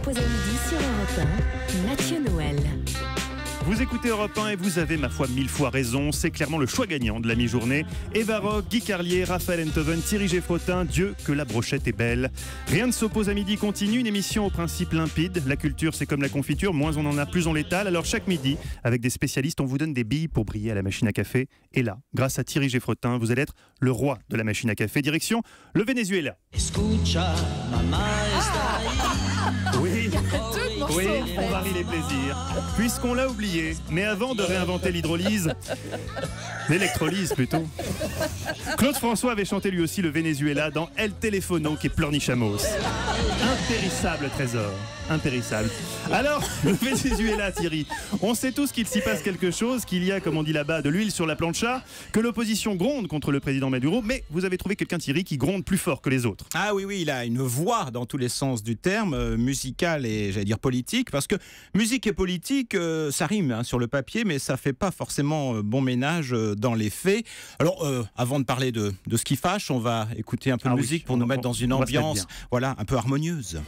propose à midi sur Europe 1, Mathieu Noël. Vous écoutez Europe 1 et vous avez, ma foi, 1000 fois raison. C'est clairement le choix gagnant de la mi-journée. Eva Rock, Guy Carlier, Raphaël Enthoven, Thierry Geffrotin. Dieu, que la brochette est belle. Rien ne s'oppose à midi continue, une émission au principe limpide. La culture, c'est comme la confiture. Moins on en a, plus on l'étale. Alors chaque midi, avec des spécialistes, on vous donne des billes pour briller à la machine à café. Et là, grâce à Thierry Geffrotin, vous allez être le roi de la machine à café. Direction le Venezuela. Oui, on varie les plaisirs. Puisqu'on l'a oublié, mais avant de réinventer l'hydrolyse, l'électrolyse plutôt, Claude François avait chanté lui aussi le Venezuela dans El Telefono qui pleurnichamos. Impérissable trésor, impérissable. Alors, le Venezuela, Thierry, on sait tous qu'il s'y passe quelque chose, qu'il y a, comme on dit là-bas, de l'huile sur la plancha, que l'opposition gronde contre le président Maduro, mais vous avez trouvé quelqu'un, Thierry, qui gronde plus fort que les autres. Ah oui, il a une voix dans tous les sens du terme, musicale et, j'allais dire, politique, parce que musique et politique, ça rime sur le papier, mais ça fait pas forcément bon ménage dans les faits. Alors, avant de parler de ce qui fâche, on va écouter un peu de musique pour nous mettre dans une ambiance, voilà, un peu harmonieuse.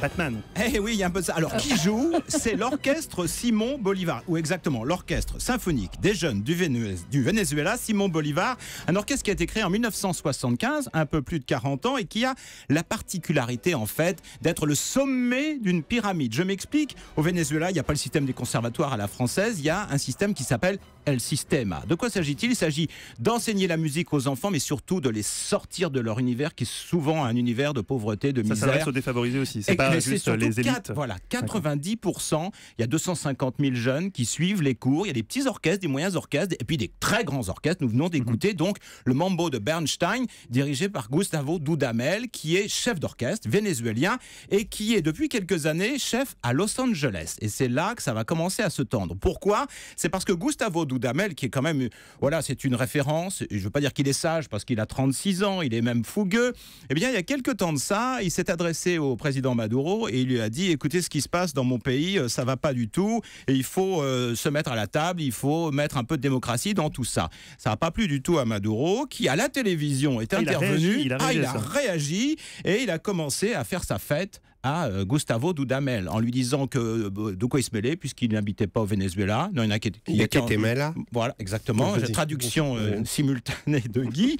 Batman. Eh oui, il y a un peu de ça. Alors, qui joue? C'est l'orchestre Simon Bolivar, ou exactement l'orchestre symphonique des jeunes du Venezuela, Simon Bolivar, un orchestre qui a été créé en 1975, un peu plus de 40 ans, et qui a la particularité, en fait, d'être le sommet d'une pyramide. Je m'explique, au Venezuela, il n'y a pas le système des conservatoires à la française, il y a un système qui s'appelle El Sistema. De quoi s'agit-il? Il s'agit d'enseigner la musique aux enfants, mais surtout de les sortir de leur univers, qui est souvent un univers de pauvreté, de misère. Ça s'adresse aux défavorisés aussi, c'est pas juste les élites. Voilà, 90%, il y a 250 000 jeunes qui suivent les cours, il y a des petits orchestres, des moyens orchestres, et puis des très grands orchestres. Nous venons d'écouter donc le Mambo de Bernstein, dirigé par Gustavo Dudamel, qui est chef d'orchestre vénézuélien, et qui est depuis quelques années chef à Los Angeles. Et c'est là que ça va commencer à se tendre. Pourquoi? C'est parce que Gustavo Dudamel, qui est quand même, voilà, c'est une référence, je ne veux pas dire qu'il est sage, parce qu'il a 36 ans, il est même fougueux. Eh bien, il y a quelques temps de ça, il s'est adressé au président Maduro, et il lui a dit: écoutez, ce qui se passe dans mon pays, ça va pas du tout, et il faut se mettre à la table, il faut mettre un peu de démocratie dans tout ça. Ça n'a pas plu du tout à Maduro, qui à la télévision est intervenu, il a réagi, et il a commencé à faire sa fête à Gustavo Dudamel, en lui disant que de quoi il se mêlait, puisqu'il n'habitait pas au Venezuela. Non, il y en a qui étaient là. Voilà, exactement. Traduction simultanée de Guy.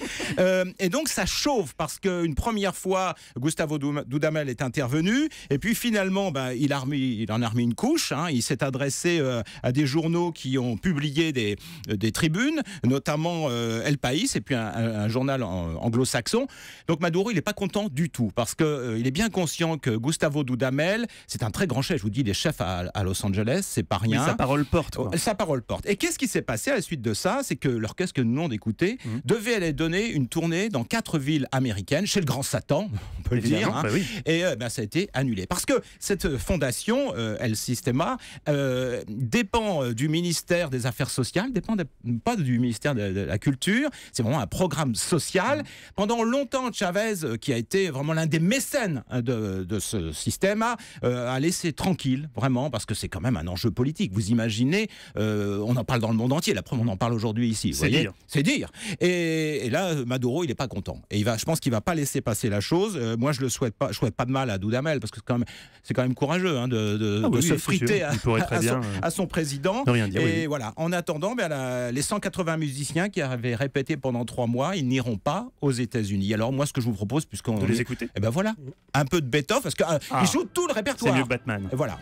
Et donc ça chauffe, parce qu'une première fois, Gustavo Dudamel est intervenu, et puis finalement, il en a remis une couche. Il s'est adressé à des journaux qui ont publié des tribunes, notamment El País, et puis un journal anglo-saxon. Donc Maduro, il n'est pas content du tout, parce qu'il est bien conscient que Gustavo Dudamel, c'est un très grand chef. Je vous dis, il est chef à Los Angeles, c'est pas rien. Oui, sa parole porte, quoi. Sa parole porte. Et qu'est-ce qui s'est passé à la suite de ça? C'est que l'orchestre que nous venons d'écouter devait aller donner une tournée dans 4 villes américaines, chez le grand Satan, on peut le dire. Oui. Et ça a été annulé. Parce que cette fondation, El Sistema, dépend du ministère des Affaires sociales, dépend pas du ministère de la Culture. C'est vraiment un programme social. Pendant longtemps, Chavez, qui a été vraiment l'un des mécènes de ce système, a laissé tranquille, vraiment, parce que c'est quand même un enjeu politique. Vous imaginez, on en parle dans le monde entier, la preuve, on en parle aujourd'hui ici. C'est dire. Et là, Maduro, il n'est pas content. Et je pense qu'il ne va pas laisser passer la chose. Moi, je ne souhaite pas de mal à Dudamel, parce que c'est quand même courageux de se friter à son président. Rien dire, et voilà. En attendant, les 180 musiciens qui avaient répété pendant 3 mois, ils n'iront pas aux États-Unis. Alors moi, ce que je vous propose, puisqu'on de les écouter, voilà, un peu de Beethoven, parce qu'il joue tout le répertoire. C'est mieux que Batman. Et voilà.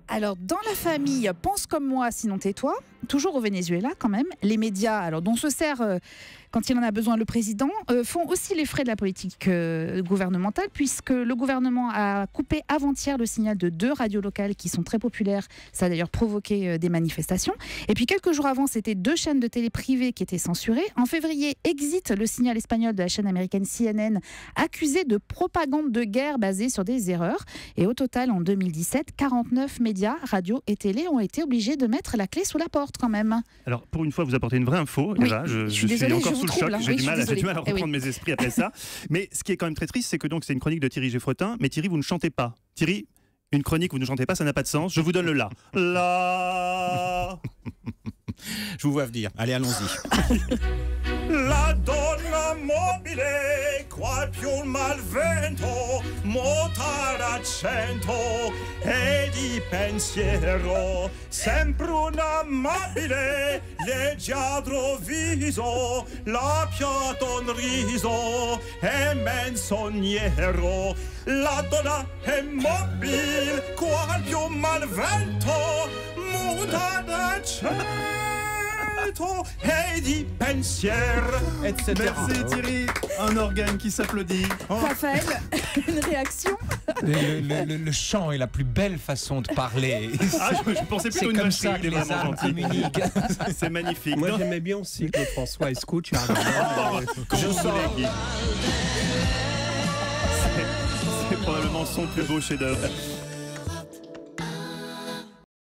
Alors, dans la famille, pense comme moi, sinon tais-toi. toujours au Venezuela quand même, les médias, alors dont se sert quand il en a besoin le président, font aussi les frais de la politique gouvernementale, puisque le gouvernement a coupé avant-hier le signal de 2 radios locales qui sont très populaires. Ça a d'ailleurs provoqué des manifestations. Et puis quelques jours avant, c'était 2 chaînes de télé privées qui étaient censurées. En février, exit le signal espagnol de la chaîne américaine CNN, accusé de propagande de guerre basée sur des erreurs. Et au total, en 2017, 49 médias, radios et télé ont été obligés de mettre la clé sous la porte quand même. Alors, pour une fois, vous apportez une vraie info, Oui, Eva. Je suis désolée, encore je sous le vous choc. trouble, J'ai oui, du je mal suis à désolée. reprendre mes esprits après ça. Mais ce qui est quand même très triste, c'est que donc c'est une chronique de Thierry Geffrotin. Mais Thierry, vous ne chantez pas. Thierry, une chronique où vous ne chantez pas, ça n'a pas de sens. Je vous donne le la. La. Je vous vois venir. Allez, allons-y. La donna mobile, qua più il malvento, mota d'accento e di pensiero, sempre un amabile, leggiadro viso, la piato un riso e menzognero. La donna è mobile, qua più il malvento, mota d'accento et di pensiero, etc. Merci Thierry, un organe qui s'applaudit. Raphaël, une réaction? Le chant est la plus belle façon de parler. Ah, je pensais plutôt C'est une comme vacherie, ça il est que les vraiment âmes gentil. communiquent. C'est magnifique. Moi Non, j'aimais bien aussi Claude François. Écoute, tu as comme vous voulez, Guy. C'est probablement son plus beau chef-d'œuvre.